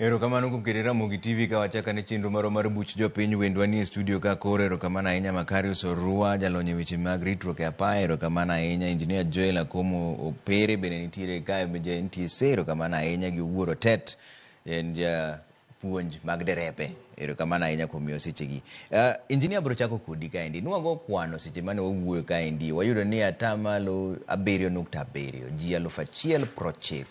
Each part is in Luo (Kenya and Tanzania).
Erokamano kuom keto Ramogi TV ka wachaka ne chenro maro mar buch jopiny wendwa ni e studio ka koro. Erokamano ahinya Makarius Orua, jalony e weche mag ritruok e apaya. Erokamano ahinya Engineer Joel Akomo Opere bende nitiere kae NTSA. Erokamano ahinya gi Wuoro Tet en japuonj mag derepe. Erokamano ahinya kuom miyo sechegi. Engineer bro chako kodi kaendi. Nwago kwano seche mane wawuoyo kaendi. Wayudo ni atamalo 7.7 ji 1,090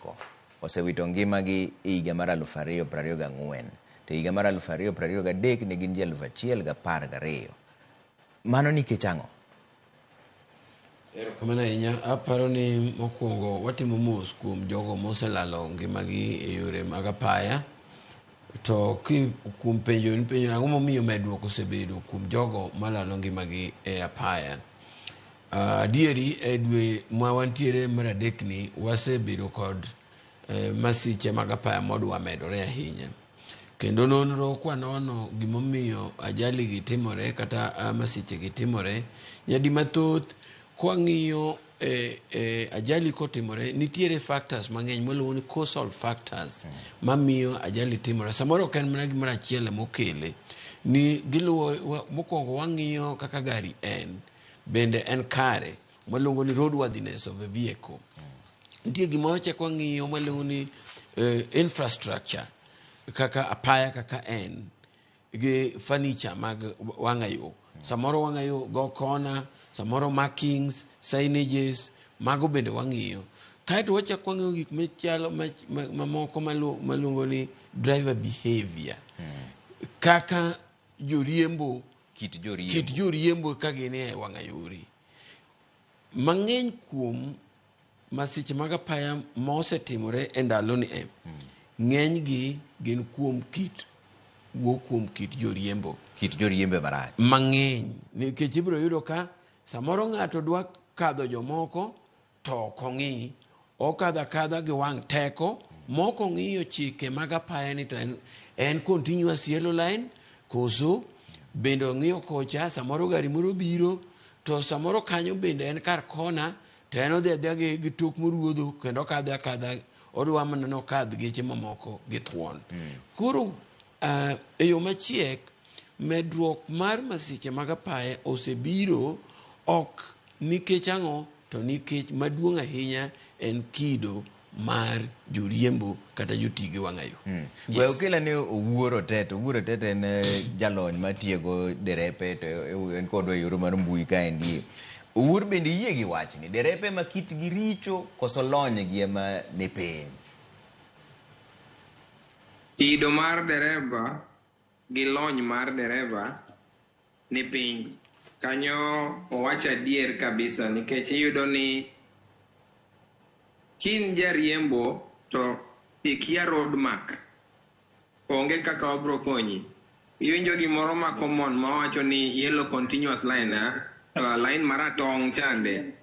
osewito ngimagi e higa mar 2024 to higa mar 2023 ne gin ji 1,012. Mano nikech ang'o? Erokamano ahinya. Aparo ni mokwongo watimo mos kuom jogo moselalo ngimagi e yore mag apaya, to kuom penjo ang'o momiyo medruok osebedo kuom jogo malalo ngimagi e apaya. Adieri e dwe ma wantiere mar adekni wasebedo kod masiche mag apaya modwa medore ahinya, kendo nonro kwanono gimomiyo ajali gi timore kata masiche gi timore nyadi mathoth. Kwang'iyo ajali kotimore nitiere factors mang'eny moluongo ni causal factors mamiyo ajali timore. Samoro ok en mana gimoro achiel mokele, ni giluwo. Mokwongo wang'iyo kaka gari bende en kare, maluongo ni roadworthiness of a vehicle. Nitie gima wachako wang'iyo maluongo ni infrastructure, kaka apaya kaka en gi furniture mag wang'ayo. Samoro wang'ayo go kona, samoro markings, signages, mago bende wang'iyo. Kaeto wachako wang'iyo gik machalo mamoko maluongo ni driver behavior, kaka joriembo, kit joriembo ka gin e wang'ayori. Mang'eny kuom masiche mag apaya ma osetimore e ndaloni ng'eny gi gin kuom kit joriembo. Kit joriembe marach mang'eny, nikech ibiro yudo ka samoro ng'ato dwa kadho jomoko to ok ong'i, okadho akadha gi wang' teko, moko ng'iyo chike mag apaya ni to en continuous yellow line koso bende ong'iyo kocha. Samoro gari moro biro to samoro kanyo bende en kar kona, to en odhi adhiya gi tok moruodho kendo kadho akadha, odwa mana nokadh geche mamoko gi thuon. Koro e yo machiek, medruok mar masiche mag apaya osebiro ok nikech ang'o, to nikech maduong' ahinya en kido mar joriembo kata jotigi wang'ayo. Okela ne Wuoro Tet. Wuoro Tet en jalony matiego derepe, to en kodwa yoro mar mbui kaendi. Wuor bende yie gi wachni derepe ma kitgi richo koso lony gi ema ne piny? Kido mar dereba gi lony mar dereba ni piny kanyo, owacho adier kabisa, nikech iyudo ni kin jariembo to ikia road mark, onge kaka wabro konyi. Iwinjo gimoro ma common mawacho ni yellow continuous line, line maratong' chande.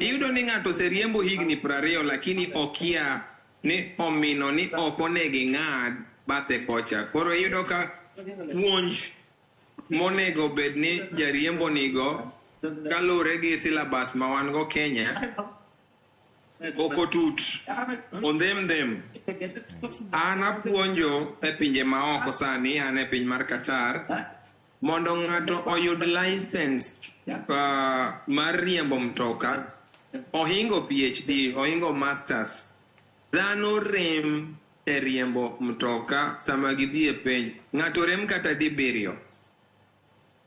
Iyudo ni ng'ato oseriembo higni 20 lakini okia ni omino ni ok onego ng'ad bathe kocha. Koro iyudo ka puonj monego bed ni jariembo nigo kalure gi syllabus ma wan go Kenya okotut ondhem. An apuonjo e pinje maoko sani, an e piny mar Qatar, mondo ng'ato oyud license mar riembo mtoka, ohingo PhD, ohingo masters. Dhano rem e riembo mtoka sama gidhi e penj, ng'ato rem kata dibiriyo.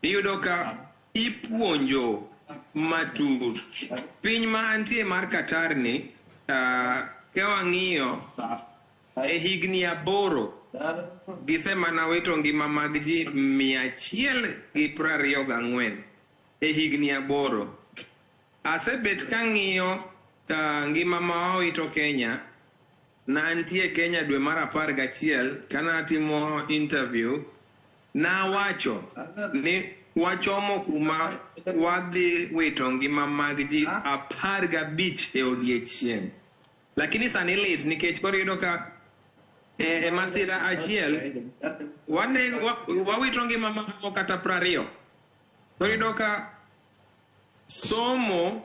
Iyudo ka ipuonjo matut. Piny ma antie mar Qatar ni, ka wang'iyo e higni 8 gisemana wito ngima mag ji 124 e higni 8. Asebet kang'iyo ngima ma wito Kenya. Nantie Kenya dwe mar 11 kana timo interview, na wacho ni wachomo kuma wadhi wito ngima mag ji 15 e odiechieng'. Lakini sani lit nikech koro iyudo ka e masira achiel wawito ngima mako kata 20. Koro iyudo ka somo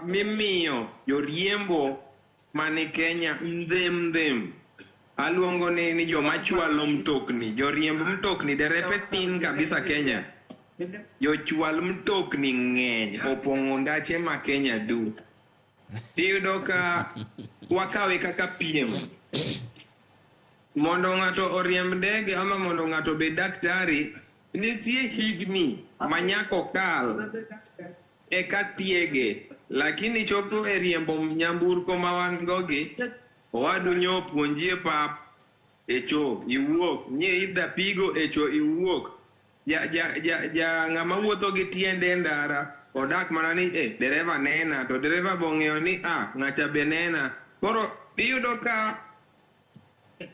mimiyo joriembo mani Kenya ndhem aluongo ni joma chwalo mtokni, joriemb mtokni, derepe tin kabisa Kenya. Jochwal mtokni ng'eny opong'o ndache ma Kenya du. Tiyudo ka wakawe kaka piem. Mondo ng'ato oriemb ndege ama mondo ng'ato bed daktari, nitie higni manyako kal eka tiege. Lakini chopo e riembo nyamburko ma wan gogi, owadu nyo puonjie pap echo iwuok, nye idha pigo echo iwuok. Ng'ama wuotho gi tiende ndara odak mana ni dereva nena, to dereva bong'eyo ni ng'acha be nena. Koro iyudo ka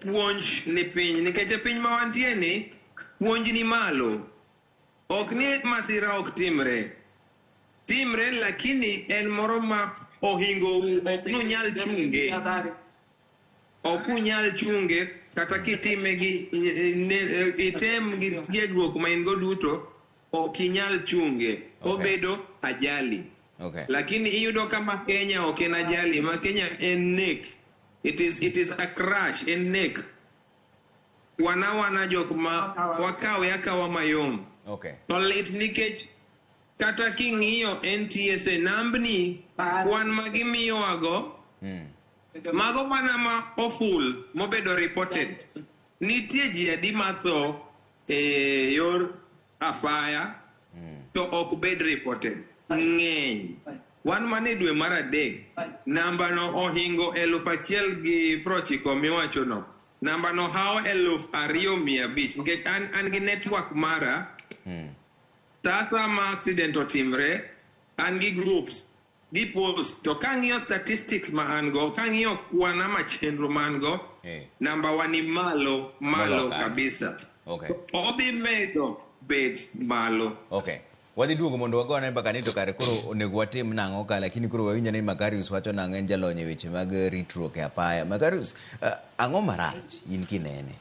puonj ni piny, nikech piny ma wantie ni puonj ni malo. Ok ni masira ok timre, lakini en moro ma ohingo ok nunyal chunge. Ok unyal chunge kata kitime gi item gi tiegruok ma in go duto, ok inyal chunge. Obedo ajali. Lakini iyudo kama Kenya ok en ajali, ma Kenya en nek. It is a crash, en nek. Wana jok ma wakawe akawa mayom. To lit nikech kata king'iyo NTSA nambni kwan ma gimiyowago, mago mana ma oful mobedo reported. Nitie ji adi matho e yor afaya to ok bed reported. Ng'eny. Wan mane dwe mar adek, namba no ohingo 1,090 miwacho no. Namba no hao 2,500 nikech an gi network mara. Sasa ma accident otimre, an gi groups, gi post, to kang'iyo statistics ma an go, kang'iyo kwana ma chenro ma an go, namba wani malo kabisa. Obi medo bet malo. Wadhi duogo mondo wagone mbaka ni to kare koro onego watim nang'o ka, lakini koro wawinjo ni Makarius wacho nang'o, en jalony e weche mag ritruok e apaya. Makarius, ang'o marach in kinene?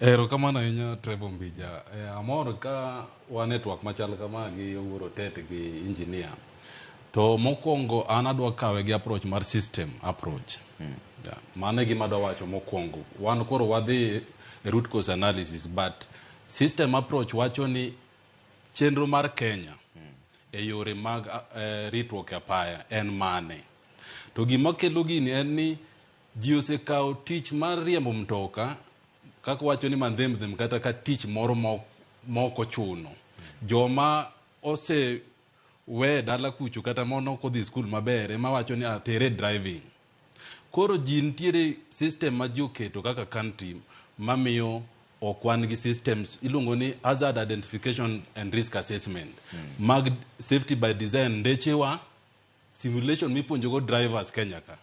Erokamano ahinya Trevor Mbija. Amor ka wa network machal kama gi Owuoro Tete gi engineer. To mokwongo an adwa kawe gi approach mar system approach. Mane gima adwa wacho mokwongo. Wan koro wadhi root cause analysis, but system approach wacho ni chenro mar Kenya e yore mag ritruok e apaya en mane. To gima kelo gini en ni ji osekawo tich mar riembo mtoka kaka wacho ni mandhem kata ka tich moro moko chuno. Joma ose we dala kucho kata mono kodhi school maber ema wacho ni atere driving. Koro ji nitiere system ma ji oketo kaka country mamiyo okwan gi systems iluongo ni hazard identification and risk assessment. Mag safety by design ndechewa simulation mipuonjogo drivers Kenya ka.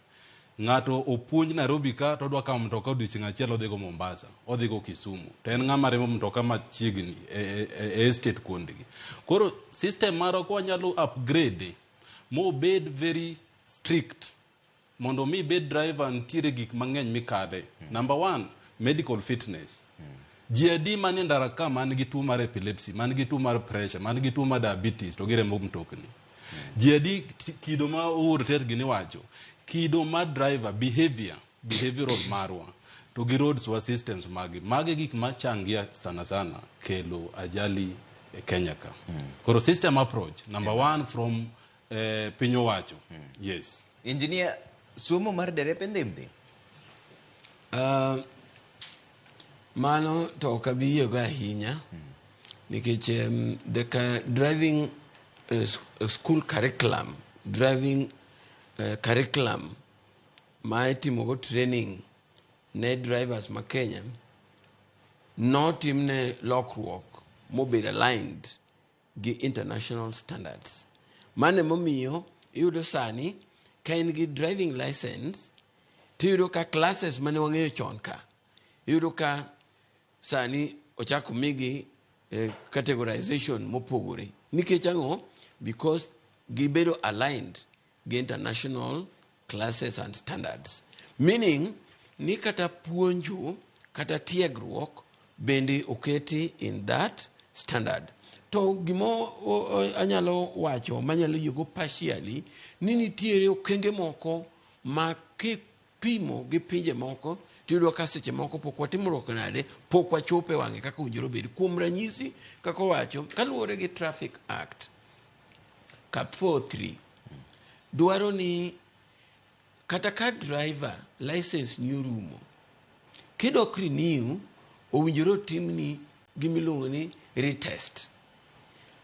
Ng'ato opuonj Nairobi ka to odwa kawo mtoka odiochieng' achiel odhi go Mombasa, odhi go Kisumu. To en ng'ama riembo mtoka machiegni e estate kuondgi. Koro system maro ko wanyalo upgrade mo bed very strict mondo mi bed driver ntiere gik mang'eny mikade. Number 1, medical fitness. Ji adi manie ndara ka man gi tuo mar epilepsy, man gi tuo mar pressure, man gi tuo mar diabetes to girembo mtokni. Ji adi kido ma Owuoro Tete gini wacho. Kido ma driver behavioral marwa to gi roads wa systems magi gik ma changia sana kelo ajali e Kenya ka. Koro system approach number 1 from piny owacho. Yes. Engineer, somo mar derepe ndhemdhe? Mano to ok abiyiego ahinya nikech the driving school curriculum, driving curriculum ma itimogo training ne drivers ma Kenya notimne lokruok mobedo aligned gi international standards. Mane momiyo iyudo sani ka in gi driving license tiyudo ka classes mane wang'eyo chon ka iyudo ka sani ochako migi categorization mopogore. Nikech ang'o? Because gibedo aligned gi international classes and standards. Meaning ni kata puonjo kata tiegruok bende oketi in that standard. To gimo anyalo wacho manyalo yiego partially ni nitiere okenge moko ma pimo gi pinje moko tiyudo ka seche moko pok watimruok nade pok wachope wang'e kaka owinjore bed. Kuom ranyisi kaka wacho kaluwore gi Traffic Act Cap 43 dwaro ni kata ka driver license ni orumo kidok renew owinjore otimni gimiluongo ni retest.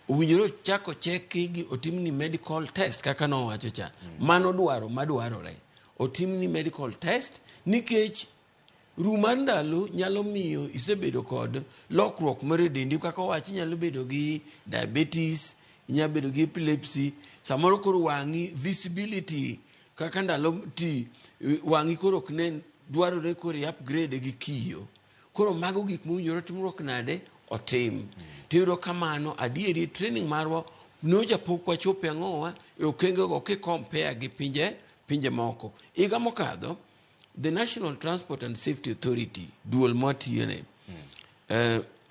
Owinjore chako cheki gi otimni medical test kaka nowacho cha. Mano madwarore. Otimni medical test nikech rumar ndalo nyalo miyo isebedo kod lokruok mar dendi kaka wachi nyalo bedo gi diabetes, nyalo bedo gi epilepsy, samoro koro wang'i visibility kaka ndalo ti wang'i koro ok nen, dwarore koro upgrade gi kiyo. Koro mago gik mowinjore timruok nade otim. Tiyudo kamano adieri training marwa noja pok wachope ang'owa e okengego compare gi pinje moko. Higa mokadho the National Transport and Safety Authority duol matiyene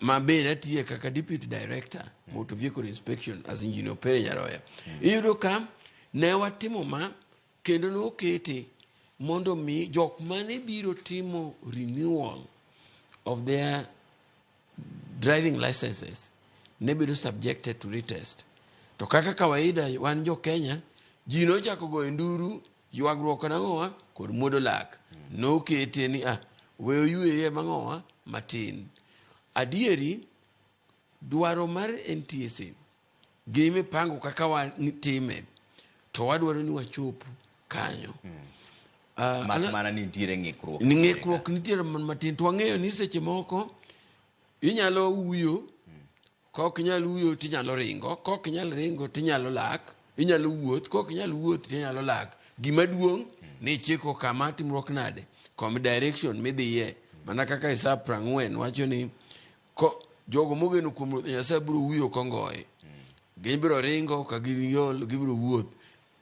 ma bende atiye kaka Deputy Director Motor Vehicle Inspection as Engineer Pere Nyaroya. Iyudo ka ne watimo ma kendo nokete mondo mi jok mane biro timo renewal of their driving licenses ne bedo subjected to retest. To kaka kawaida wan jo Kenya ji nochako go nduru ywagruok nang'owa kod muodo lak. Nokete ni weyo yueye mang'owa matin. Adieri dwaro mar NTSA gi mipango kaka watime to wadwaro ni wachopu kanyo. Mana nitiere ng'ikruok. Ng'ikruok nitiere matin to wang'eyo ni seche moko inyalo uyo, kok inyalo uyo tinyalo ringo, kok inyalo ringo tinyalo lak, inyalo wuoth, kok inyalo wuoth tinyalo lak. Gima duong' ni chiko kama timruok nade, kom direction midhiye. Mana kaka Isaya 40 wacho ni jogo mogeno kuom Nyasaye biro uyo kongoe. Gibiro ringo ka giyol gibiro wuoth.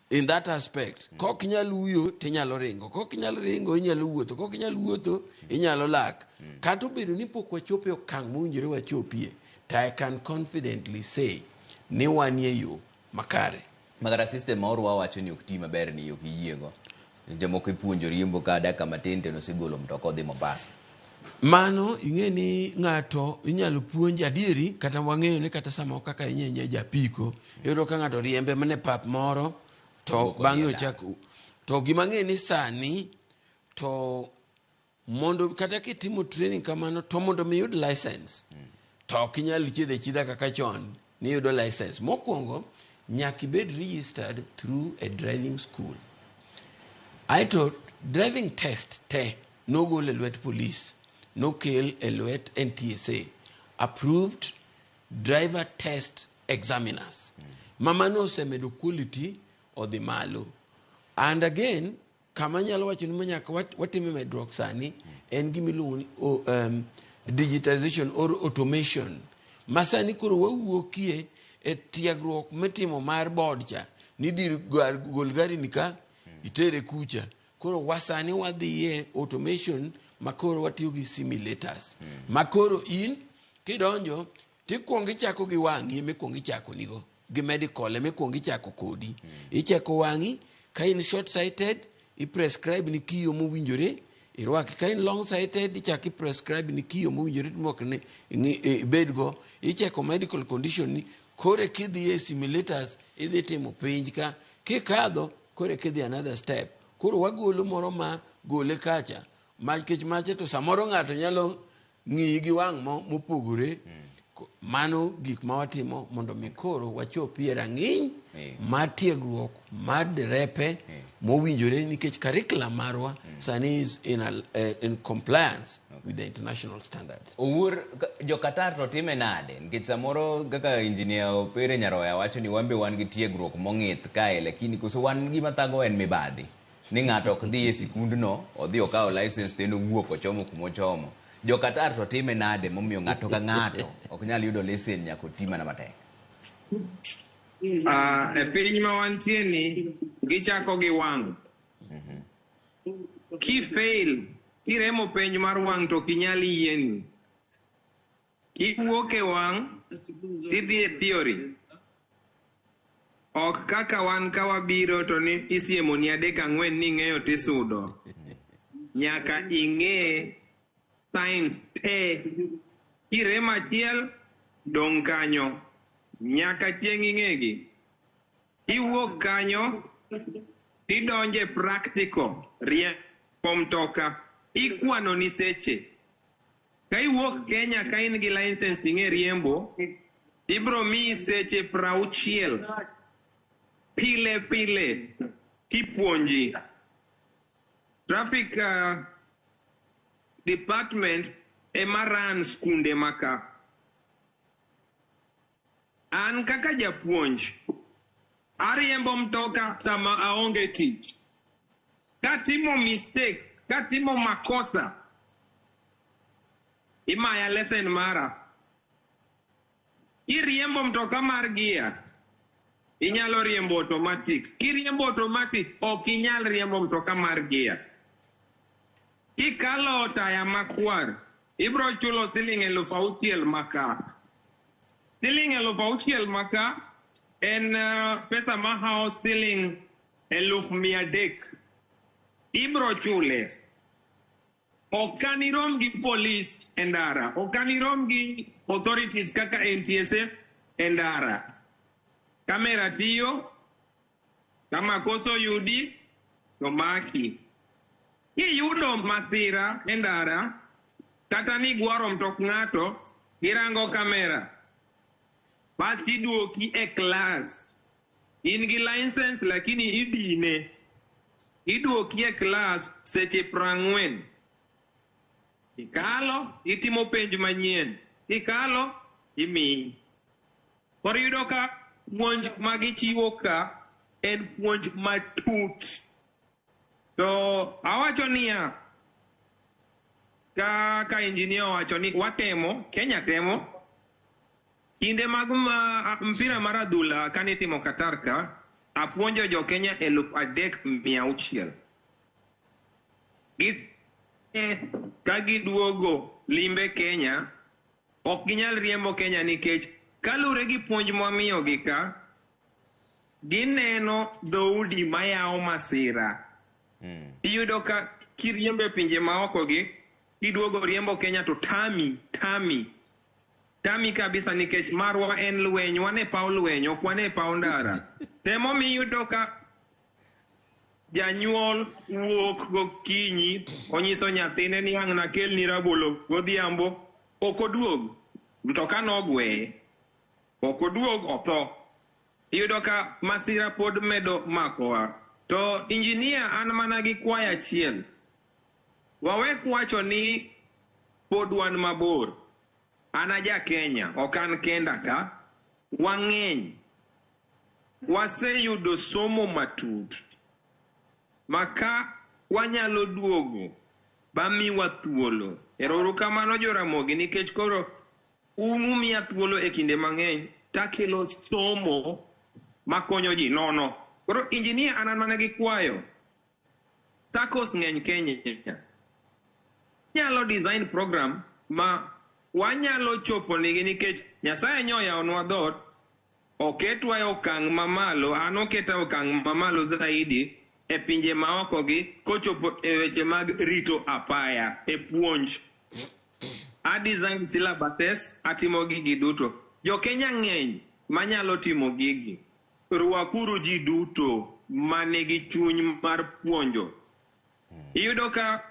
In that aspect, kok inyalo uyo tinyalo ringo, kok inyalo ringo inyalo wuotho, kok inyalo wuotho inyalo lak. Kato bedo ni pok wachope okang' mowinjore wachopie, I can confidently say ni wanie yo makare. Magara system maorwa wacho ni ok ti maber ni ok yiego. Jomoko ipuonjo riembo ka daka matin to nosigolo mtoka odhi Mombasa. Mano ing'e ni ng'ato inyalo puonj adieri kata wang'eyo ni kata samo kaka inyenye japiko yoro ka ng'ato riembe mane pap moro to bang'e ochako to gima ng'e ni sani to mondo kata kitimo training kamano to mondo mi yud license to ok inyal chidha kaka chon ni yudo license. Mokwongo nyaka ibed registered through a driving school. Aito driving test te no go le lwet police, no kel e lwet NTSA approved driver test examiners. Mama no semedo quality odhi malo. And again kama nyalo wacho ni nyaka watime medruok sani en gimiluongo ni digitization or automation. Masani koro wawuokie e tiegruok mitimo mar board cha ni dir gol gari nika itere kucha. Koro wasani wadhiye automation makoro watiyo gi simulators. Makoro in kidonjo tikuongi chako gi wang'i mikuongi chako nigo gi medical mikuongi chako kodi. Icheko wang'i ka in short sighted I prescribe ni kiyo mowinjore irwaki, ka in long sighted ichaki prescribe ni kiyo mowinjore mok ni bedgo. Icheko medical condition ni kore kidhi e simulators idhi timo penj ka kikadho kore kidhi another step. Koro wagolo moro ma gole kacha makech mache to samoro ng'ato nyalo ng'i gi wang' mopogore. Mano gik ma watimo mondo mi koro wachopie rang'iny mar tiegruok mar derepe mowinjore nikech curriculum marwa sani is in compliance with the international standards. Owuor jo Qatar to time nade nikech samoro kaka engineer Pere Nyaroya wacho ni wambe wan gi tiegruok mong'ith kae lakini koso wan gima thago en mibadhi ni ng'ato ok dhi e sikundno odhi okawo license teno wuok ochomo kumochomo. Jo Qatar to time nade momiyo ng'ato ka ng'ato ok nyal yudo license nyaka oti mana matek. E piny ma wantie ni gichako gi wang'. Ki fail kiremo penj mar wang' to kinyal yieni. Kiwuok e wang' idhi e theory. Ok kaka wan ka wabiro to ni isiemo ni 3-4 ni ng'eyo tisudo. nyaka ing'e science te. Kirem achiel dong' kanyo nyaka chieng' ing'egi. Iwuok kanyo idonje practical riembo mtoka ikwano ni seche. Ka iwuok Kenya ka in gi license ing'e riembo, ibro miyi seche 60 pile kipuonji. Traffic department ema ran skunde maka. An kaka japuonj ariembo mtoka sama aonge tich. Katimo mistake, katimo makosa, imaya lesson mara. Iriembo mtoka mar gia, inyalo riembo automatic. Kiriembo automatic, ok inyal riembo mtoka mar gia. Ikalo taya makwar, ibro chulo siling 6,000 maka. Siling 6,000 maka en pesa mahao siling 1,300. Ibro chule. Okanirom gi police endara. Okanirom gi authorities kaka NTSA endara. Kamera tiyo, kama koso yudi, to maki. Kiyudo masira endara, kata ni gwaro mtok ng'ato, girango kamera. Basti duoki e class. In gi license lakini idine. Iduoki e class seche 40. Ikalo, itimo penj manyien. Ikalo, imi. Koro yudo ka puonj magichiwo ka en puonj matut. To awacho niya, ka engineer wacho ni watemo, Kenya temo, kinde mag mpira mar adhula kanitimo Qatar ka, apuonjo jo Kenya 3,600. Ka giduogo limbe Kenya, ok ginyal riembo Kenya nikech kalure gi puonj mwamiyogi ka, gineno dhoudi mayawo masira. Iyudo ka kiriembe pinje maoko gi, kiduogo riembo Kenya to tami kabisa nikech marwa en lweny, wane paw lweny, ok wane paw ndara. Temo miyudo ka janyuol wuok gokinyi, onyiso nyathine ni ang' nakelni rabolo godhiambo, ok oduog, mtoka nogweye, ok oduog, otho. Iyudo ka masira pod medo makowa. To engineer an mana gi kwayo achiel. Wawek wacho ni pod wan mabor. An aja Kenya, ok an kenda ka. Wang'eny. Waseyudo somo matut. Maka wanyalo duogo bamiwa thuolo. Erokamano jo Ramogi nikech koro umiya thuolo e kinde mang'eny takelo somo makonyo ji nono. Koro engineer an mana gi kwayo. Takos ng'eny Kenya. Nyalo design program ma wanyalo chopo nigi nikech Nyasaye nyoya onwa dhot, oketwa e okang' mamalo, an oketa okang' mamalo zaidi e pinje maoko gi kochopo e weche mag rito apaya e puonj. A design syllabuses, atimo gigi duto. Jo Kenya ng'eny manyalo timo gigi. Rwakuru ji duto manigi chuny mar puonjo. Iyudo ka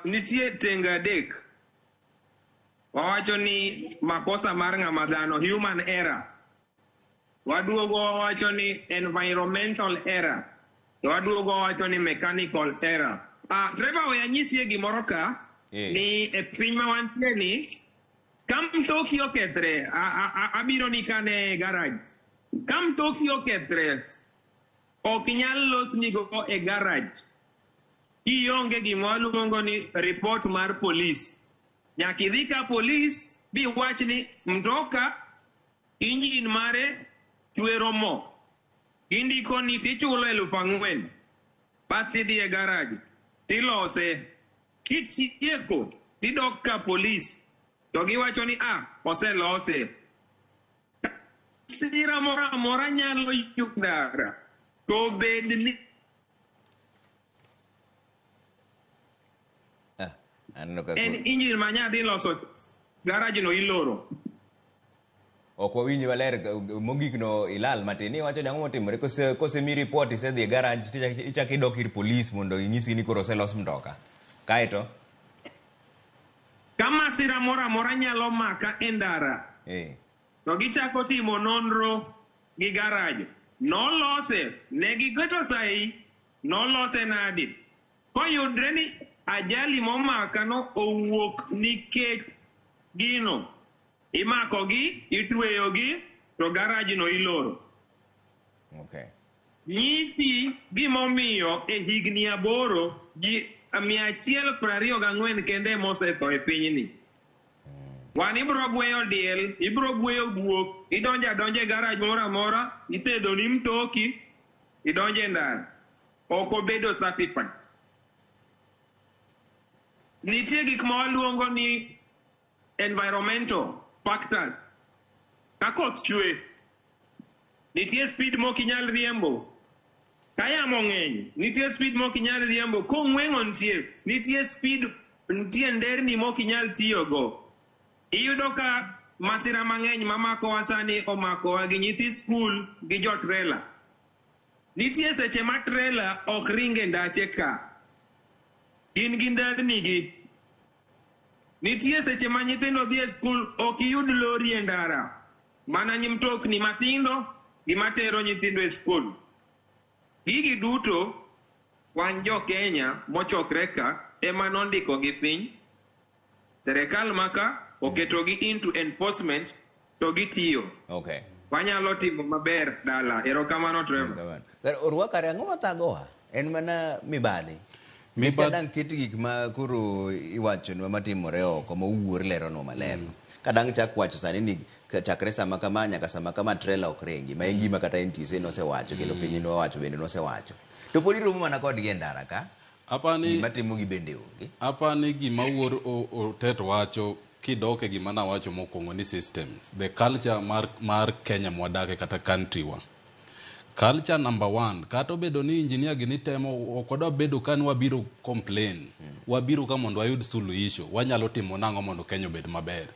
nitie tenga adek. Wawacho ni makosa mar ng'ama dhano, human error. Waduogo wawacho ni environmental error. Waduogo wawacho ni mechanical error. Driver we anyisie gimoro ka ni e piny ma wantie ni, ka mtoki okethre, abiro ni kane garage. Ka mtoki okethre, ok nyal losnigo e garage. Ionge gima waluongo ni report mar police. Nyaka idhi ka police bi wach ni mtoka engine mare chwero mo. Indiko ni tichulo 4,000. Bas tidhi e garage. Tilose. Kitieko tidok ka police. To giwacho ni oselose. Sira mora nyalo yudara. To bed ni En injin ma nyadhi loso garage no iloro. Ok wawinji maler mogik no ilal matin. Iwacho ni ang'o motimore kose mi report isedhi e garage ichako idok ir polis mondo inyisi ni koro oselos mtoka. Kaeto Ka masira moro amora nyalo maka e ndara, to gichako timo nonro gi garage. Nolose, ne giketo sahi, nolose nadi. Koyudre ni ajali momaka no owuok nikech gino. Imakogi, itweyogi, to garage no iloro. Okay. Nyisi gimomiyo e higni 8 ji 124 kende mosetho e pinyni. Wan ibro gweyo diel, ibro gweyo guok, idonje garage moro amora, itedo ni mtoki, idonje ndara. Ok obedo certified. Nitie gik ma waluongo ni environmental factors. Ka koth chwe, nitie speed mok inyal riembo. Ka yamo ng'eny, nitie speed mok inyal riembo. Kong'weng'o nitie speed, nitie nderni mok inyal tiyogo. Iyudo ka masira mang'eny mamakowa sani omakowa gi nyithi skul gi jo trailer. Nitie seche ma trailer ok ringe ndache ka. Gin gi nderni gi. Nitie seche ma nyithindo dhi e skul ok iyud lori e ndara. Mana ni mtokni matindo gi matero nyithindo e skul. Gigi duto wan jo Kenya mochokre ka ema nondiko gi piny. Serikal maka oketo gi into enforcement to gitiyo. Okay. Wanyalo timo maber dala. Erokamano Trevor. Orwakare ang'o mathagowa? En mana mibadhi. Kadang kiti gik ma koro iwacho nwa matimore oko ma uwuor lero no maler. Kadang chak wacho sani ni chakre sama kama nyaka sama kama trailer ok rengi. Ma ingima kata NTC nosewacho kendo piny nowacho bende nosewacho. To podi romo mana kodgi e ndara ka? Apani matimo gi bende onge. Apani gima wuor oteto wacho kidoke gima na wacho mokwongo ni systems. The culture mar Kenya mwadake kata country wa. Culture number 1, kato bedo ni engineer gini temo okoda bedo kan wabiro complain. Wabiro ka mondo wayud suluhisho. Wanyalo timo nang'o mondo Kenya bed maber.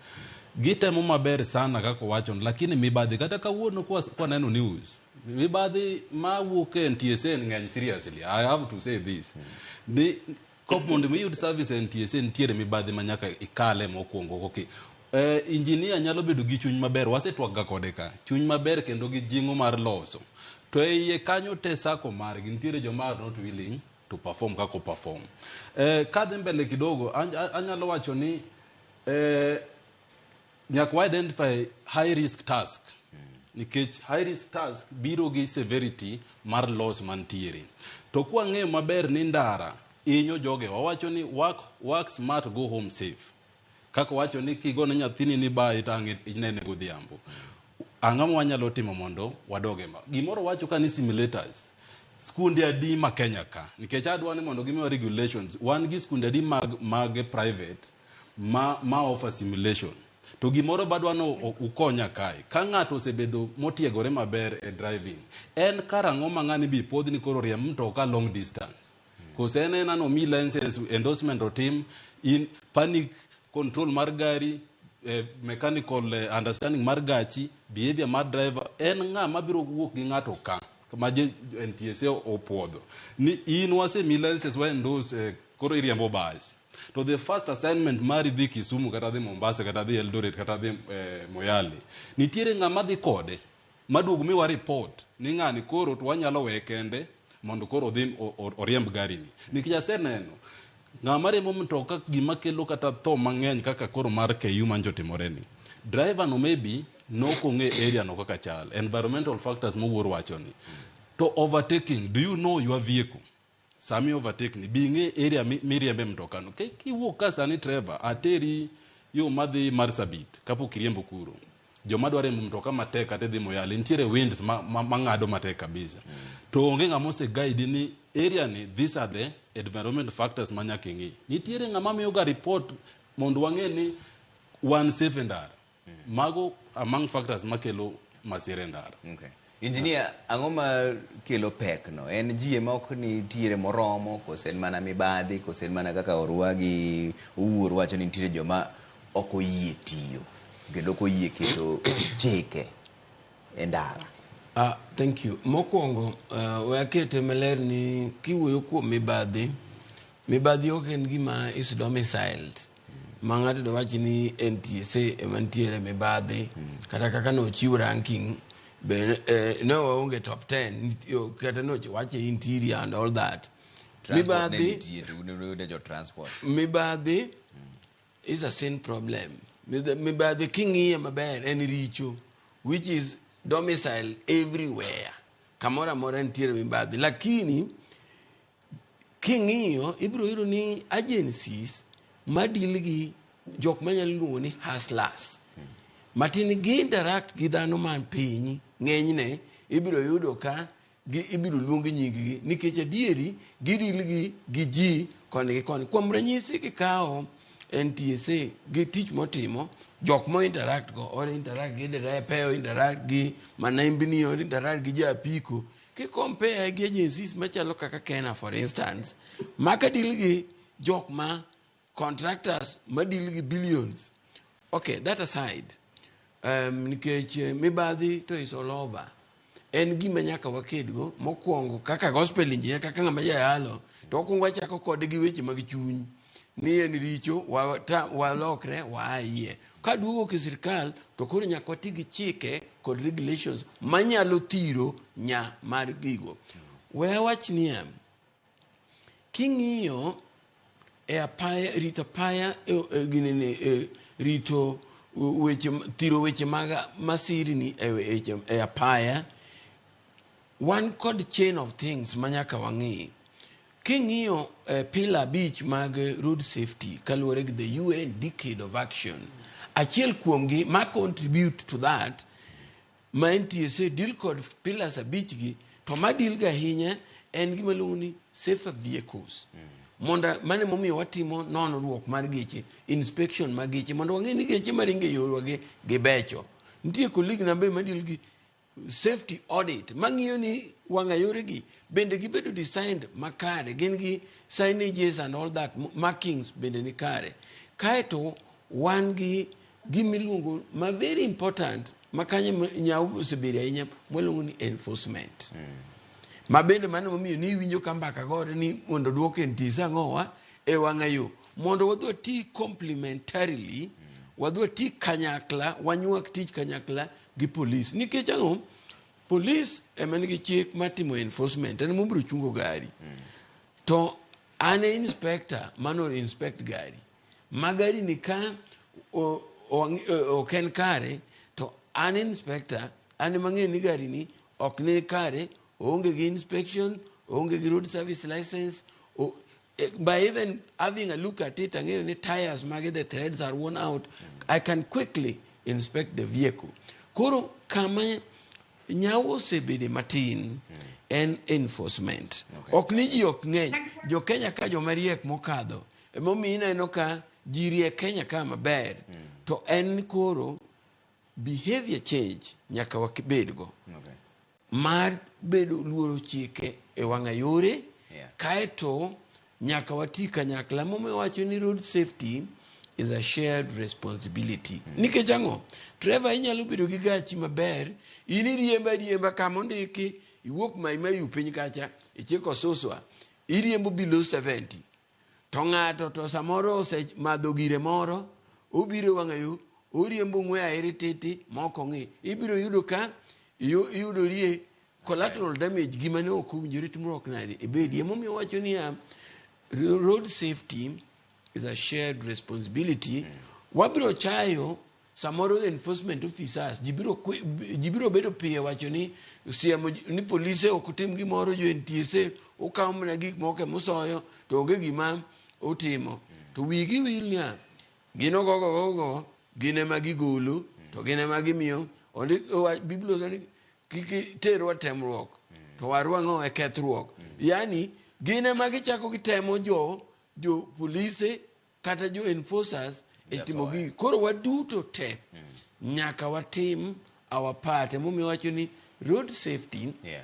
Gitemo maber sana kako wacho, lakini mibadhi kata kawuono kwa neno news. Mibadhi ma wuok e NTSA ng'eny seriously. I have to say this. Ni kop mondo mi yud service NTSA ntiere mibadhi manyaka ikale mokwongo koki. Engineer nyalo bedo gi chuny maber, wasetwak ga kode ka. Chuny maber kendo gi jingo mar loso. To iye kanyo te sako margi ntiere joma are not willing to perform kako perform. Kadhi mbele kidogo anyalo wacho ni nyaka identify high risk task. Nikech high risk task biro gi severity mar loss mantiere. To kwa ng'eyo maber ni ndara inyo joge wawacho ni work smart go home safe. Kako wacho ni kigone nyathini ni ba itange inene godhiambo. Ang'amo wanyalo timo mondo wadoge ma. Gimoro wacho ka ni simulators. Skunde adi ma Kenya ka. Nikech adwa ni mondo gimiwa regulations. Wan gi skunde adi mag private ma offer simulation. To gimoro badwa no ukonya kai. Ka ng'ato osebedo motiegore maber e driving. En karang'o ma ng'ani bi podni koro riemb mtoka long distance. Kose en no mi licenses endorsement o team in panic control mar gari, mechanical understanding mar gachi, behavior mar driver, en ng'a mabiro wuok gi ng'ato ka ma NTSA opuodho ni in wase mi licenses wa endorse koro iriembo bus. To the first assignment mari dhi Kisumu kata dhi Mombasa kata dhi Eldoret kata dhi Moyale, nitiere ng'ama dhi kode maduogo miwa report ni ng'ani koro to wanyalo wekende mondo koro dhi oriemb gari ni. Nikech aseneno ng'ama riembo mtoka gima kelo kata tho mang'eny kaka koro mar KU manjotimore ni. Driver no maybe nokong'e area no kaka chal. Environmental factors mowuor wacho ni. To overtaking, do you know your vehicle? Sami overtaking, being area miriembe mtoka no. Kiwuok ka sani Trevor, ateri yo madhi Marsabit, kapo kiriembo kuro. Joma dware mtoka matek ate dhi Moyale, ntiere winds mang'ado matek kabisa. To onge ng'ama ose guide ni area ni, these are the environment factors manyaka ing'i. Nitiere ng'ama miyo ga report mondo wang'e ni one safe ndara. Mago among factors makelo masire ndara. Okay. Engineer, ang'o ma kelo pek no? En ji ema ok ni tiere moromo, kose en mana mibadhi, kose en mana kaka Orwa gi Owuor wacho ni nitiere joma ok oyie tiyo, kendo ok oyie keto chike e ndara. Thank you. Mokwongo, we akete maler ni kiwuoyo kuom mibadhi, mibadhi ok en gima is domiciled. Ma ng'ato do wachi ni NTSA ema nitiere mibadhi, kata kaka nochiw ranking, no onge top 10, kata no wache interior and all that. Mibadhi is a sin problem. Mibadhi king'iye maber en richo, which is domicile everywhere. Kamora mora nitiere mibadhi. Lakini king'iyo ibiro yudo ni agencies madilgi jok manyalo luongo ni hustlers. Matin gi interact gi dhano man piny ng'enyne ibiro yudo ka ibiro luongi nying-gi nikech adieri gidilgi gi ji koni gi koni. Kuom ranyisi kikawo NTSA gi tich motimo, jok mo interact go, or interact gi derepe, or interact gi manembni, or interact gi japiko, ki compare gi agencies machalo kaka Kenya for instance, maka dilgi jok ma contractors madilgi billions. Okay, that aside, nikech mibadhi to is all over. En gima nyaka wakedgo mokwongo kaka gospel engineer, kaka ng'ama jayalo, to okwongo wachako kode gi weche mag chuny. Ni en richo, walokre, waayie. Ka duogo ki sirkal, to koro nyaka wati gi chike kod regulations manyalo thiro nya mar gigo. We wach niya, king'iyo e apaya, rito apaya, rito weche, thiro weche mag masirni e apaya, one kod chain of things manyaka wang'i. King'iyo pillar beach mag road safety kaluwore gi the UN decade of action, achiel kuomgi ma contribute to that, ma NTSA deal kod pillars abich gi, to ma deal ga ahinya en gima luongo ni safer vehicles. Monda mane momiyo watimo nonruok mar geche, inspection mag geche, mondo wang'e ni geche maringe yorwa gi becho. Nitie colleague na be madil gi safety audit, mang'iyo ni wang'ayore gi bende gibedo designed makare, gin gi signages and all that, markings bende ni kare. Kaeto wan gi gimiluongo ma very important, makanye nyau osebedo ahinya, mwaluongo ni enforcement. Ma bende mane momiyo ni winjo ka mbaka gore ni mondo duoke ntisa ang'owa e wang'ayo, mondo wadwa ti complementarily, wadwa ti kanyakla, wanyuak tich kanyakla gi police. Nikech ang'o, police ema nigi chik matimo enforcement, en mobiro chungo gari. To ane inspector mano inspect gari. Magari ni ka oken kare, to ane inspector, ane mang'e ni gari ni ok ne kare, onge gi inspection, onge gi road service license, by even having a look at it, ang'eyo ni tires mage, the threads are worn out, I can quickly inspect the vehicle. Koro kama nyao osebede matin en enforcement. Ok ni ji ok ng'eny, jo Kenya ka jo mariek mokadho, emomiyo ineno ka ji riek Kenya ka maber, to en koro behavior change nyaka wakibedgo. Mar bedo luoro chike e wang'ayore, kaeto nyaka wati kanyakla. Momiyo wacho ni road safety is a shared responsibility. Nikech ang'o, driver inyalo bedo gi gachi maber, ini riemba kama ondiki, iwuok Mayu piny kacha, ichiko Suswa, iriembo below 70. To ng'ato to samoro ose madho gire moro, obiro wang'ayo, oriembo ng'we aere tete, moko ng'i. Ibiro yudo ka yudo rie collateral damage gima ne ok owinjore timruok nade ebedi. Emomiyo wacho ni road safety is a shared responsibility. Wabiro chayo samoro enforcement officers, jibiro bedo piye wacho ni siamo ni polise ok tim gimoro, jo NTSA okawo mana gik moko mosoyo to onge gima otimo. To wigi wil niya, gino gogo gine ma gigolo, to gine ma gimiyo Biblia ni kiki terwa temruok to warwa ng'o e kethruok. Yani gine ma gichako gitemo jo polise kata jo enforcers e timo gi. Koro waduto te nyaka watim our part. Emomiyo wacho ni road safety Yeah.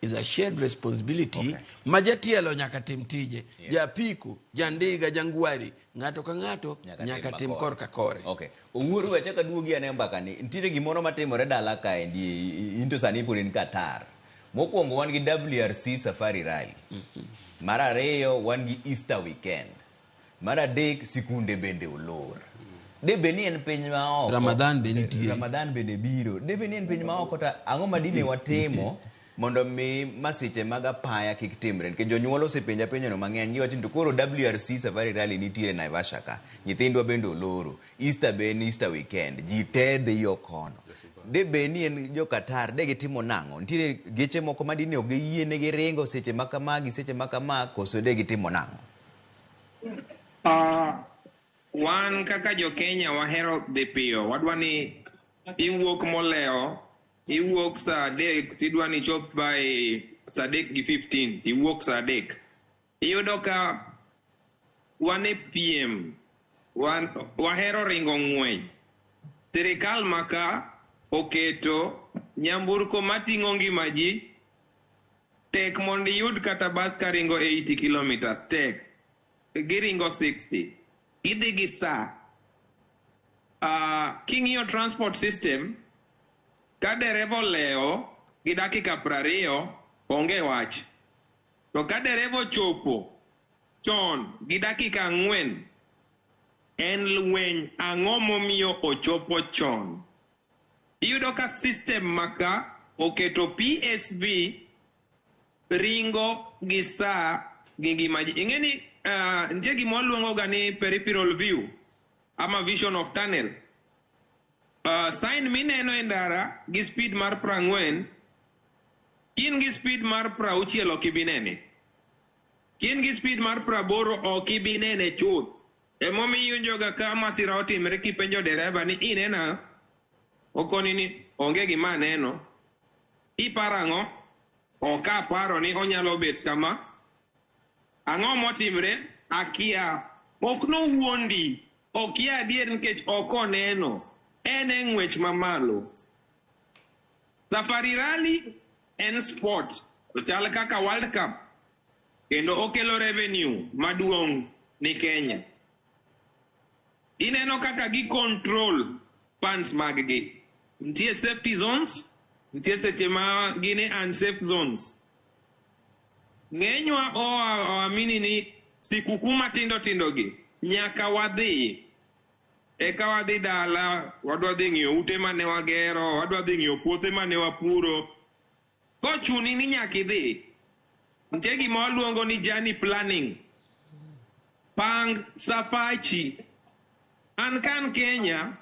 is a shared responsibility. Majatielo nyaka tim tije, japiku, jandiga, jangwari, ng'ato ka ng'ato nyaka tim kor ka kore. Okay. Owuoro weche ka duogi ane mbaka ni. Nitiere gimoro matimore dala kae ndi into sani pod in Qatar. Mokwongo wan gi WRC Safari Rally. Mar ariyo wan gi Easter weekend. Mar adek sikunde bende olor. Debe ni en piny ma oko. Ramadan bende nitie. Ramadan bende biro. Debe ni en piny ma oko ta ang'o madine watimo mondo mi masiche mag apaya kik timre. Nikech jonyuol osepenja penjono mang'eny giwacho ni to koro WRC Safari Rally nitiere Naivasha ka. Nyithindwa bende oloro. Easter be en Easter weekend. Ji te dhi yo kono. Debe ni en jo Qatar de gitimo nang'o. Nitiere geche moko madine ok giyienegi ringo seche makamagi seche makama koso de gitimo nang'o. Wan kaka jo Kenya wahero dhi piyo. Wadwa ni iwuok moleo, iwuok sa adek, tidwa ni chop by sa adek gi 15, iwuok sa adek. Iyudo ka wan e piem, wahero ringo ng'weny. Sirikal maka oketo nyamburko mating'o ngima ji tek mondo iyud kata bas ka ringo 80 kilometers tek. Giringo 60. Idhi gi sa. King'iyo transport system, ka dereva oleo gi dakika 20 onge wach. To ka dereva ochopo chon gi dakika 4 en lweny ang'o momiyo ochopo chon. Iyudo ka system maka oketo PSV ringo gi sa gi ngima ji. Ing'eni nitie gima waluongo ga ni peripheral view ama vision of tunnel. Sign mineno e ndara gi speed mar 40, kin gi speed mar 60 ok ibi nene. Kin gi speed mar 80 ok ibi nene chuth. Emomiyo iwinjoga ka masira otimre kipenjo dereva ni inena okoni ni onge gima neno. Iparo ang'o? Ok aparo ni onyalo bet kama. Ang'o motimre? Akia. Ok nowuondi. Okia adier nikech ok oneno. En e ng'wech mamalo. Safari Rally en sport. Ochal kaka World Cup. Kendo okelo revenue maduong' ni Kenya. Ineno kaka gi control funds mag-gi. Nitie safety zones, nitie seche ma gine unsafe zones. Ng'enywa oamini ni sikuku matindo tindo gi nyaka wadhi. Eka wadhi dala, wadwa dhi ng'iyo ute mane wagero, wadwa dhi ng'iyo puothe mane wapuro. Kochuni ni nyaka idhi. Nitie gima waluongo ni journey planning. Pang safachi. An kan Kenya,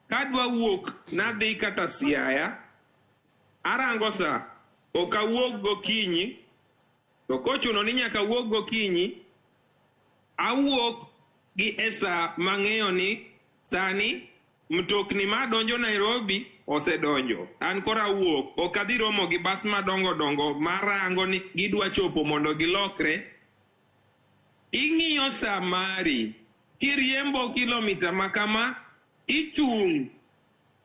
kadwa wuok nadhi kata Siaya, arango sa, ok awuok gokinyi, to kochuno ni nyaka wuok gokinyi, awuok gi esa mang'eyo ni sani mtokni madonjo Nairobi osedonjo. An kora wuok, ok adhi romo gi bas madongo dongo marango ni gidwa chopo mondo gilokre. Ing'iyo sa mari, kiriembo kilomita makama, ichung',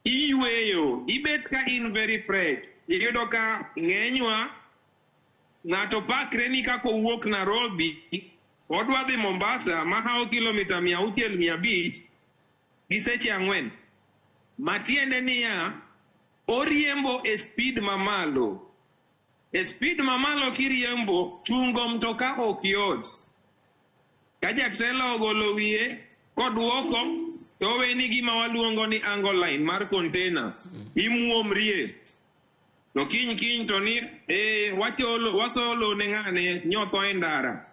iyweyo, ibet ka in very fresh. Iyudo ka ng'enywa ng'ato pakre ni kako wuok Nairobi, odwa dhi Mombasa mahao kilomita 600-500 gi seche 4. Matiende niya, oriembo e speed mamalo. E speed mamalo kiriembo, chungo mtoka ok yot. Ka jatelo ogolo wiye kodwoko, to weni gima waluongo ni angle line mar container. Imuomrie. To kiny to ni wasolo ne ng'ane nyotho e ndara.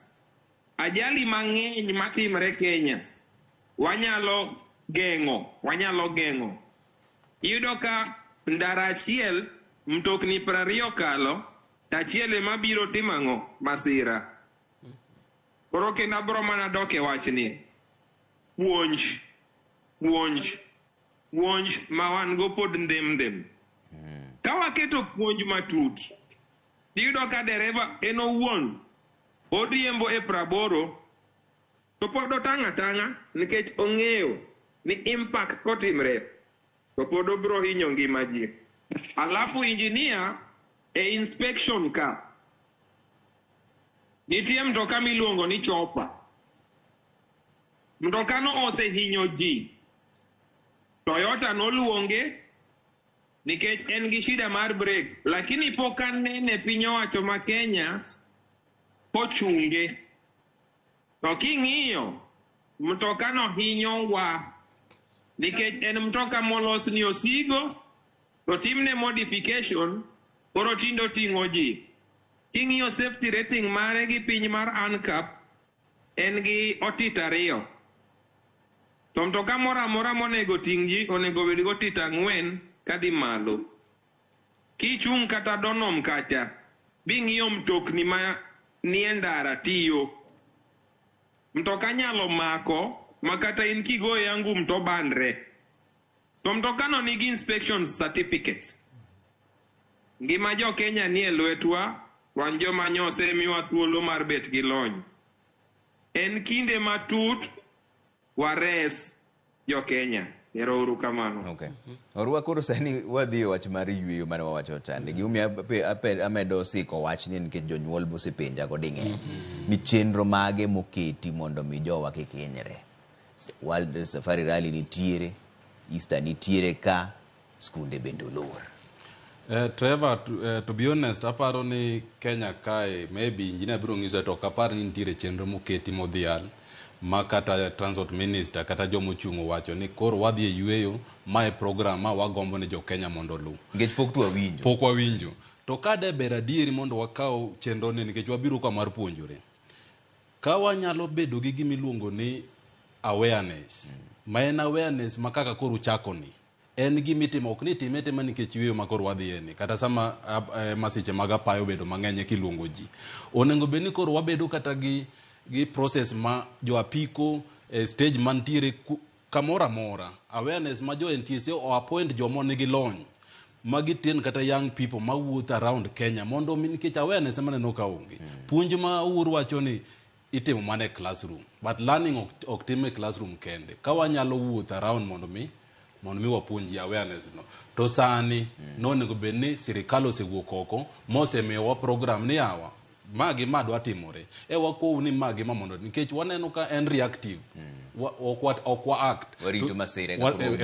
Ajali mang'eny matimre Kenya wanyalo geng'o. Iyudo ka ndara achiel mtokni 20 kalo, tachiel ema biro timo ang'o? Masira. Koro kendo abro mana dok e wachni. Puonj ma wan go pod ndem. Ka waketo puonj matut, iyudo ka dereva en owuon oriembo e 80, to pod otang'a nikech ong'eyo ni impact kotimre, to pod obro hinyo ngima ji. Alafu engineer e inspection ka nitie mtoka miluongo ni chopa. Mtoka no osehinyo ji. Toyota noluonge nikech en gi shida mar brake, lakini pok anene piny owacho ma Kenya kochunge. To king'iyo mtoka no hinyo wa nikech en mtoka molos ni osigo to timne modification koro tindo ting'o ji. King'iyo safety rating mare gi piny mar ANCAP en gi otita 2. To mtoka mora monego ting' ji onego bed gotita 4 kadhi malo. Kichung' kata donom kacha bing'iyo mtokni ma nie ndara tiyo. Mtoka nyalo mako makata in kigoye angum to bandre. To mtoka no nigi inspection certificates. Ngima jo Kenya nie lwetwa, wan joma nyose miwa thuolo mar bet gi lony. En kinde matut wares jo Kenya. Ero kamano. Okay. Orwa koro sani wadhi e wach mar yweyo mane wawacho chande. Gimia amedo siko wach ni nikech jonyuol mosepenja go ding'eny. Ni chenro mage moketi mondo mi jowa kik hinyre. World Safari Rally nitiere, Easter nitiere ka, skunde bende olor. Trevor, to be honest, aparo ni Kenya kae, maybe engineer biro ng'iso to kapar ni nitiere chenro moketi modhial, ma kata transport minister kata jomo chungo wacho ni koro wadhi e yweyo mae program ma wagombo ne jo Kenya mondo lu. Nikech pok tu wawinjo. Pok wawinjo. To kade ber adieri mondo wakaw chenro ni nikech wabiro ka mar puonjore. Ka wanyalo bedo gi gimiluongo ni awareness. Ma en awareness makaka koro chakoni. En gimitimo ok ni time tema nikech yweyo makoro wadhi ni kata sama masiche mag apayo bedo mang'eny kiluongo ji. Onengo beni koro wabedo kata gi process ma jo apiko stage mantiere kamora mora awareness ma jo NTSA o appoint jomo nigi lony magitien kata young people ma wuoth around Kenya mondo nikech awareness maneno ka onge. Puonj ma uru wacho ni itimo mana e classroom but learning ok time classroom kende. Ka wanyalo wuoth around mondo mi wapuonji awareness no. To sani nonego bedni sirikal osewuok oko mosemiyowa program ni awa magi madwa timore e wakow ni magi ma mondo nikech waneno ka en reactive ok wa act warito masire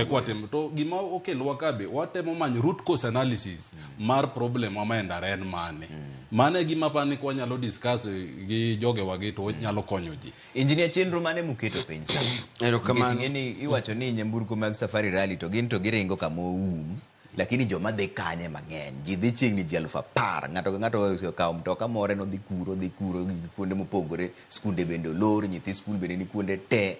kwatim to gima okelwa kabe watemo manyo root cause analysis mar problem ma endara en mane gima pani kwa nyalo discuss gi joge wagi to nyalo konyo ji. Engineer chenro mane muketo piny sa erokamano ni iwacho ni nyamburko mag Safari Rally to gin to giringo kamo lakini joma dhi kanye mang'eny ji dhi chiegni ji 10,000 ng'ato kawo mtoka more no dhi kuro kuonde mopogore skunde bende olor nyithi skul bende ni kuonde te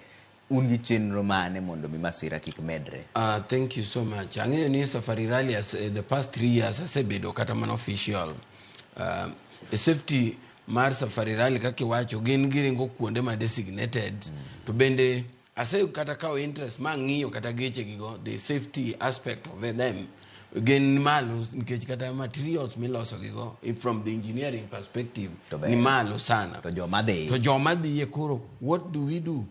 un gi chenro mane mondo mi masira kik medre. Thank you so much. Ang'eyo ni Safari Rally the past 3 years asebedo kata mana official safety mar Safari Rally kaka iwacho gin giringo kuonde ma designated to bende ase kata kawo interest ma ng'iyo kata geche gigo the safety aspect of them gen malo nikech kata materials miloso gigo from the engineering perspective ni malo sana to joma dhi koro what do we do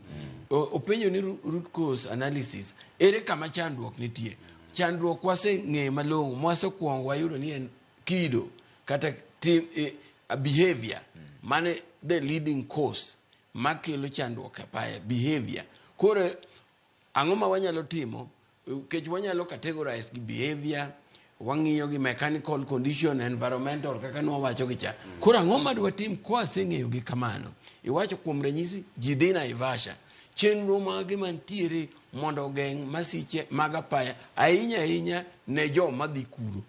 openyo ni root cause analysis ere kama chandruok nitie chandruok waseng'e malong'o mwasekuongo wayudo ni en kido kata behavior mane the leading cause makelo chandruok apaya behavior kore ang'o ma wanyalo timo kech wanyalo categorize gi behavior wang'iyo gi mechanical condition environmental kaka no wacho gicha kore ang'o ma dwa tim kwa seng'eyo gi kamano iwacho kuom ranyisi ji dhi Naivasha chenro mage mantiere mondo geng' masiche mag apaya ahinya ne joma dhi kuro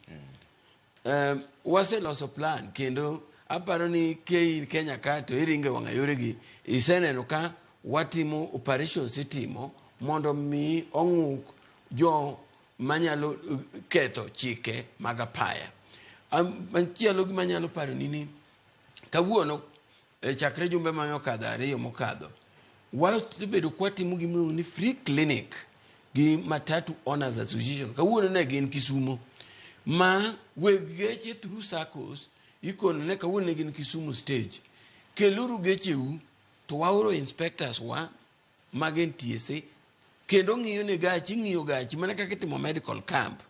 waseloso plan kendo aparo ni Kenya ka to iringe wang'a yore gi iseneno ka watimo operations itimo mondo mi ong'uk jo manyalo ketho chike mag apaya. Machielo gi manyalo paro ni kawuono chakre jumbe ma okadho 2 mokadho wasebedo kwatimo gimiluongo ni free clinic gi Matatu Owners Association kawuono ne gin Kisumo ma weg geche through SACCOs ikono ne kawuono ne gin Kisumu stage keluru gecheu to waoro inspectors wa magen TSA kendo ng'iyo ne gachi mana kaka timo medical camp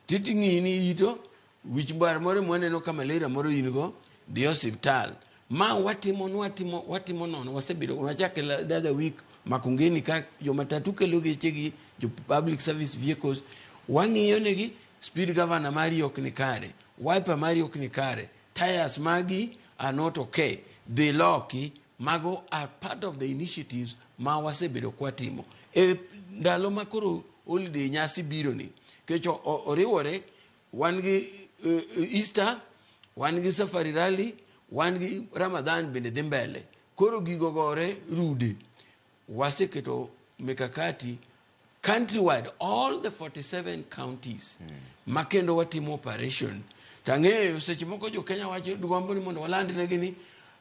titingi ni ito wich bar moro mwaneno ka malaria moro ingo di hospital ma watimo nono wasebedo unachake the other week makungeni ka jo matatu kelo gechegi jo public service vehicles wangiyo negi speed governor mari ok ni kare wiper mari ok ni kare tires magi are not okay they loki mago are part of the initiatives ma wasebedo kwatimo ndalo makoro holiday nyasi biro ni kecho oriwore wangi Easter wangi safari rally wangi Ramadan bende dhi mbele koro gigogore rude waseketo mikakati countrywide all the 47 counties makendo watimo operation tang'eyo seche moko jo Kenya wacho dwambo ni mondo waland negini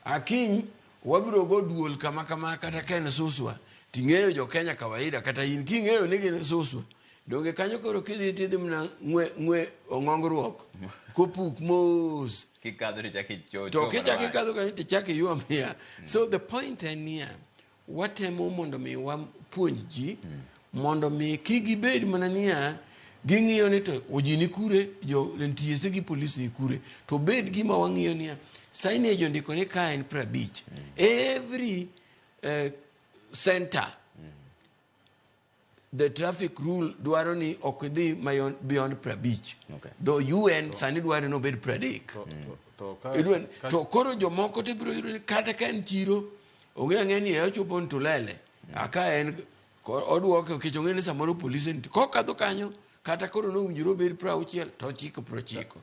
akiny wabiro go duol kama kata ken suswa ting'eyo jo Kenya kawaida kata in king'eyo negini suswa donge kanyo koro kidhi tidhi mna ng'we ong'ongruok kopuk mos kikadho chaki chocho to kichaki kadho kanyo chaki yuamia so the point en niya watemo mondo mi wapuonj ji mondo mi kigibed mana niya ging'iyo ni to ojini kure jo ntiese gi polisi ni kure to bed gima wang'iyo niya saini jo ndiko ni ka en 50 every center the traffic rule dwaro ni ok dhi beyond 50 okay. Though UN sani dwaro no bed 30 to koro jomoko te biro yudo kata ka en chiro onge ng'eni e chopo ntulele aka en odwoke kech onge ni samoro polisi nti kokadho kanyo kata koro no winjiro bed 60 to chiko prochiko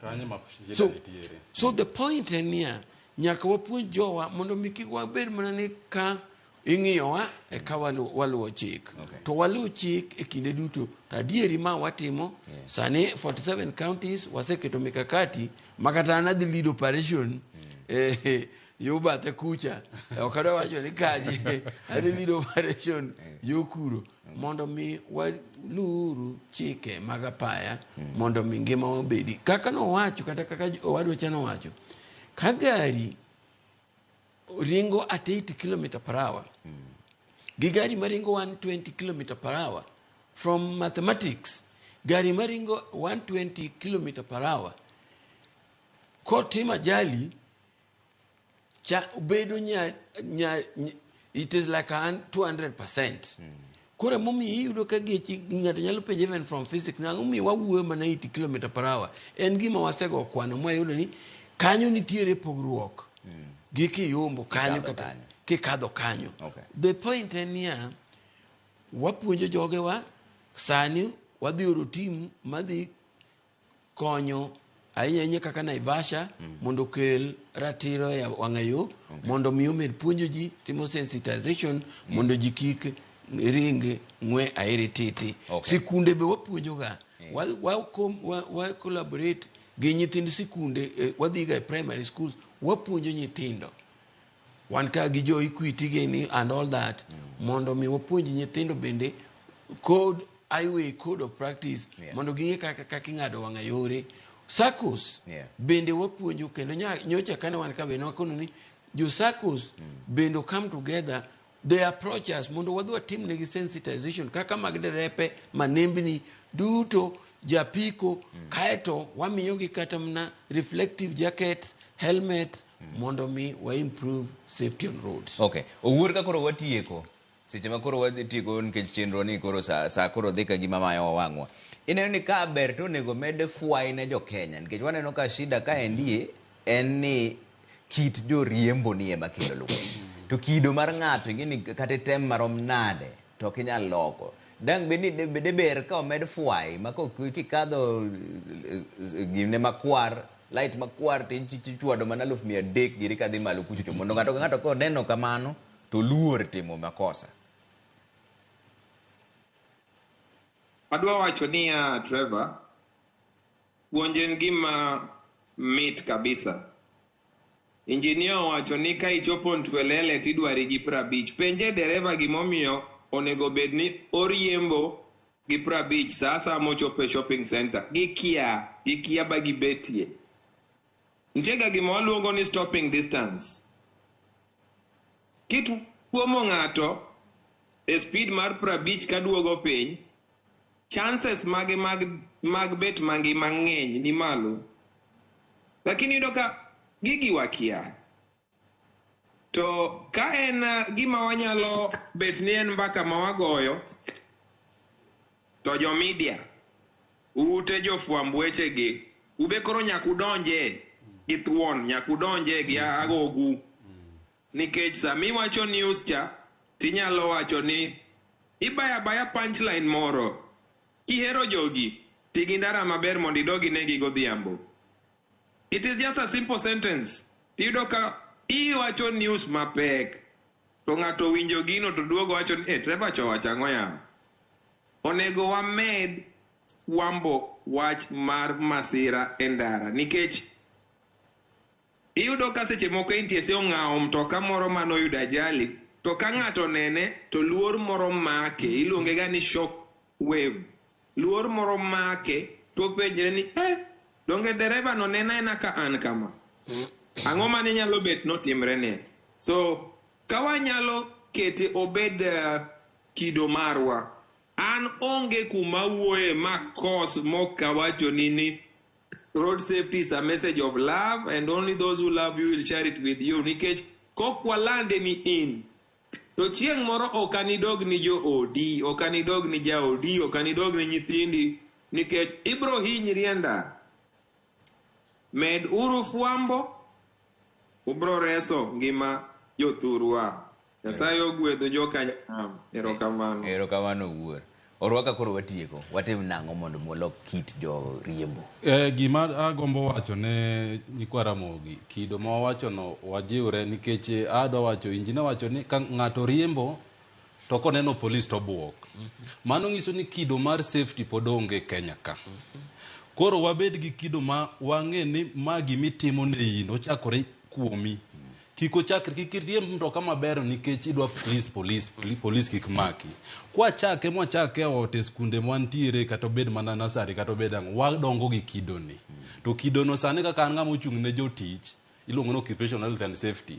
so the point en niya nyaka wapuonj jowa mondo miki wabed mana ni ka ing'iyowa e ka waluwo chik to waluwo chik e kinde duto adieri ma watimo sani 47 counties waseketo mikakati makata anadhi lead operation yo bathe kucha okada wacho ni kaji adhi lead operation yo kuro mondo mi waluru chike mag apaya mondo mi ngima obedi kaka no wacho kata kaka owadwa chano wacho ka gari ringo at 80 km/h gi gari maringo 120 km/h from mathematics gari maringo 120 km/h kotima jali cha bedo it is like 200%. Kore mumi yudo ka gechi ng'ato nyalo penje even from physics na mumi wawuoyo mana 80 km/h en gima wasego kwano mwa yudo ni kanyo nitiere pogruok giki yombo kanyo kata kikadho kanyo the point en niya wapuonjo jogewa sani wadhi oro team madhi konyo ahinya kaka Naivasha mondo kel ratiro ya wang'ayo mondo miyo med puonjo ji timo sensitization mondo ji kik ring ng'we airi titi sikunde be wapuonjoga wa collaborate gi nyithind sikunde wadhi ga primary schools wapuonjo nyithindo wan ka gi jo Equity gini and all that mondo mi wapuonj nyithindo bende code highway code of practice mondo ging'e kaka ing'ado wang'ayore SACCOs bende wapuonjo kendo nyocha kane wan ka be nokono ni jo SACCOs bende come together they approach us mondo wadwa team negi sensitization kaka mag derepe manembni duto japiko kaeto wamiyogi kata mna reflective jackets helmet mondo mi wa improve safety on roads okay owuor ka koro watieko seche ma koro watieko nikech chenro ni koro sa koro dhi ka gima mayo wang'wa ineno ni ka ber to nego med fwai ne jo Kenya nikech waneno ka shida ka endie en ni kit jo riembo ni ema kelo lugo to kido mar ng'ato ngini kata tem marom nade to kinyal loko dang beni de ber ka omed fwai mako kikadho gimne makwar light makwar tichwado mana 300 giri kadhi malo kucho mondo ng'ato ko neno kamano to luor timo makosa adwa wacho ni Trevor puonjen gima mit kabisa engineer wacho ni ka ichopo ntwelele tidwari gi 50 penje dereva gimomiyo onego bed ni oriembo gi 50 sasa mochope shopping center gikia bagi betie ntega gima luongo ni stopping distance kitu kuomo ng'ato e speed mar 50 kaduogo piny chances mag bet mangi mang'eny ni malo. Lakini yudo ka gigi wakia. To ka en gima wanyalo bet ni en mbaka mawagoyo, to jo media, ute jofwamb wechegi, ube koro nyakudonje gi thuon, nyakudonje gi agogu. Nikech sami wacho news cha, tinyalo wacho ni ibaya punchline moro. Kihero jogi, tigi ndara maber mondo idogi negi godhiambo. It is just a simple sentence. Iyudo ka iwacho news mapek, to ng'ato winjo gino to duogo wacho ni treba chowacho ang'o yawa. Onego wamed fwambo wach mar masira e ndara, nikech iyudo ka seche moko intie se ong'awo mtoka moro manoyudo ajali, to ka ng'ato nene to luor moro make, iluonge ga ni shock wave. Luor moro make to penjre ni donge dereva no nena ena ka an kama. Ang'o mane nyalo bet notimre ne. So kawanyalo kete obed kido marwa. An onge kuma wuoye makos mokawacho ni road safety is a message of love, and only those who love you will share it with you. Nikech kokwalande ni in, to chieng' moro okanidog ni jo odi, okanidog ni ja odi, okanidog ni nyithindi, nikech ibro hinyri e ndara. Med uru fwambo, ubro reso ngima jothurwa. Nyasaye ogwedho jokanyam. Erokamano. Erokamano wuor. Orwaka koro watieko. Watim nang'o mondo molok kit jo riembo. Gima agombo wacho ne nyikwa Ramogi, kido ma wacho no wajiwre nikech adwa wacho, injina wacho ni ka ng'ato riembo to koneno polis to buok. Mano nyiso ni kido mar safety pod onge Kenya ka. Koro wabed gi kido ma wang'e ni magi mitimo ne in ochakore kuomi. Kiko chakre kikiriemb mtoka maber nikech idwa polis kik maki. Kwa chake mwachake ote skunde mwantiere kata bed mana nasari kata bed ang' wadongo gi kidoni. To kidono sane kaka an ng'ama ochung' ne jotich, iluongo no occupational health and safety,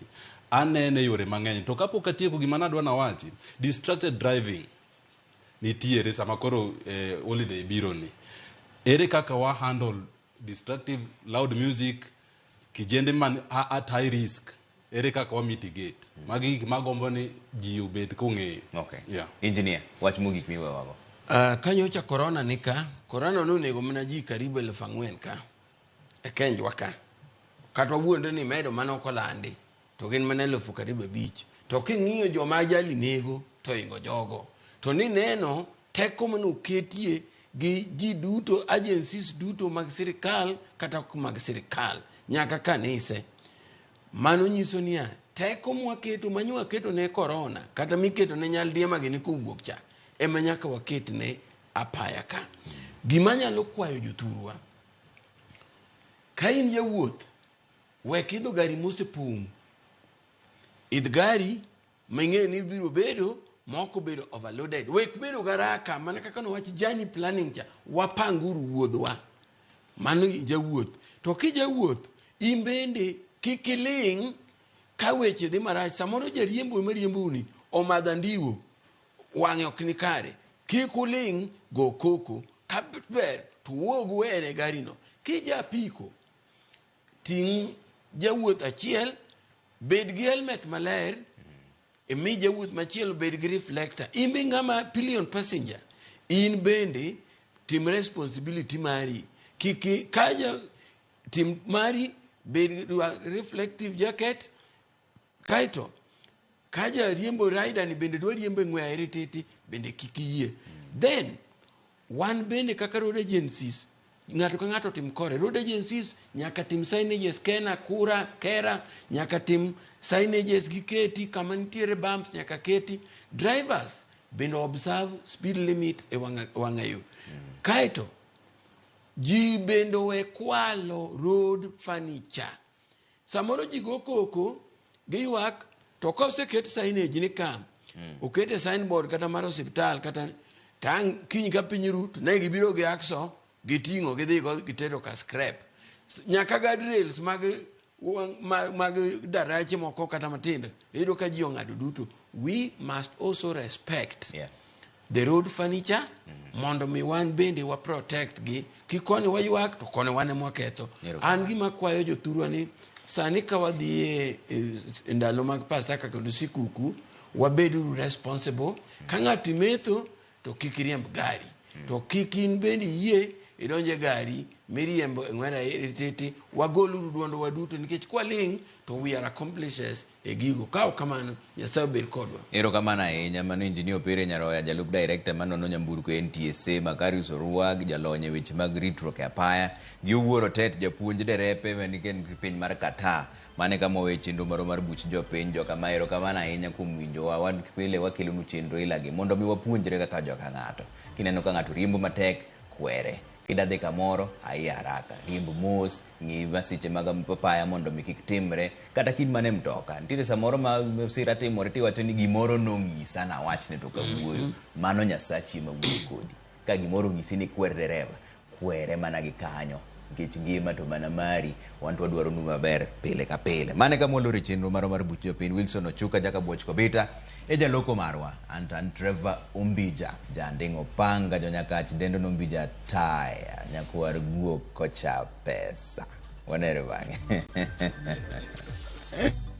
anene yore mang'eny. To kapok atieko gima nadwa na wachi, distracted driving nitiere sama koro holiday biro ni. Ere kaka wa handle distractive loud music, kijende man at high risk, ere kaka wa mitigate. Magi magombo ni ji ubed kong'eyo. Okay. Yeah. Engineer, wach mogik miwe wago. Kanyocha corona nika, corona nonego mana ji karibu 4,000 ka. E Kenya ka. Kata wuonde ni medo mana okolandi. To gin mana 1,000 karibu 5. To king'iyo joma ajali nego to ingo jogo. To ni neno teko mano ketie gi ji duto, agencies duto mag sirikal kata mag sirikal, nyaka kanise. Mano nyiso niya, teko mwaketo manywa keto ne corona kata miketo ne nyaldiema gini kuwuok cha, ema nyaka waket ne apaya ka. Gima nyalo kwayo jothurwa, ka in jawuoth, wek idho gari mosepong'. Idh gari mang'eyo ni biro bedo moko bedo overloaded. Wek bedo garaka, mana kaka no wach journey planning cha, wapanguru wuodhwa. Mano jawuoth. To kijawuoth, imbende kikiling ka weche dhi marach. Samoro jariembo mariembo ni omadha ndiwo, wang'e ok ni kare. Kikuling go koko, kaber to wuog wene gari no. Kija piko, ting' jawuoth achiel, bed gi helmet maler, imi jawuoth machielo bed gi reflector. Imbe ng'ama pillion passenger, in bende tim responsibility mari. Kaja tim mari bed reflective jacket. Kaito kaja riembo rider ni bende dwa riembo ng'we aerititi bende kikiyie. Then wan bende kaka road agencies, ng'ato ka ng'ato tim kore. Road agencies nyaka tim signages, kera nyaka tim signages gi keti, kama nitiere bumps nyaka keti. Drivers bende observe speed limit e wang'ayo. Kaito ji bende we kwalo road furniture. Samoro ji go koko giywak, to koseket signage ni kam, okete signboard kata mar hospital kata tang kiny ka piny rut, ne gibiro gi akso, giting'o gidhi gitero ka scrap. Nyaka guardrails mag darache moko kata matindo, iyudo ka ji ong'ado duto. We must also respect the road furniture mondo mi wan bende wa protect gi kikoni wa ywak to koni wane mwaketho an gima kwayo jothurwa ni sani ka wadhi e ndalo mag Pasaka kod sikuku wabedu responsible ka ng'ato metho to kik riemb gari to kik in bende yie idonje gari miriembo ng'wera tete wagoluru duondo waduto nikech kwaling to we are accomplices e gigo kao kamano Nyasaye bed kodwa. Erokamano ahinya. Mano Injinia Opere Nyaroya, jalup director manono nyamburko NTSA, Makarius Orua, jalony e weche mag ritruok e apaya, gi Owuoro Tet, japuonj derepe maniken piny mar Qatar, mane kama owe chenro moro mar buch jopiny. Joka ma erokamano ahinya kuom winjowa. Wan pile wakelonu chenro ilagi mondo mi wapuonjre kaka joka ng'ato. Kineno ka ng'ato riembo matek, kwere. Kidadhi kamoro ai haraka, riembo mos, ng'i masiche mag apaya mondo mi kik timre, kata kin mane mtoka nitiere samoro ma sira timore tiwacho ni gimoro nong'isa na wachne to kawuoyo. Mano Nyasachi ma wuoyo kodi. Ka gimoro ng'isi ni kwer dereva, kwere mana gi kanyo nikech ngima to mana mari, wan to wadwaro nu maber pile ka pile. Mane kama olore chenro maro mar buch jopiny Wilson Ochuka jaka buoch kobita e jaloko marwa Anton Trevor Umbija jandingo panga jonyakach dendo Umbija taya nyakwar guok kocha pesa wanere bang'e.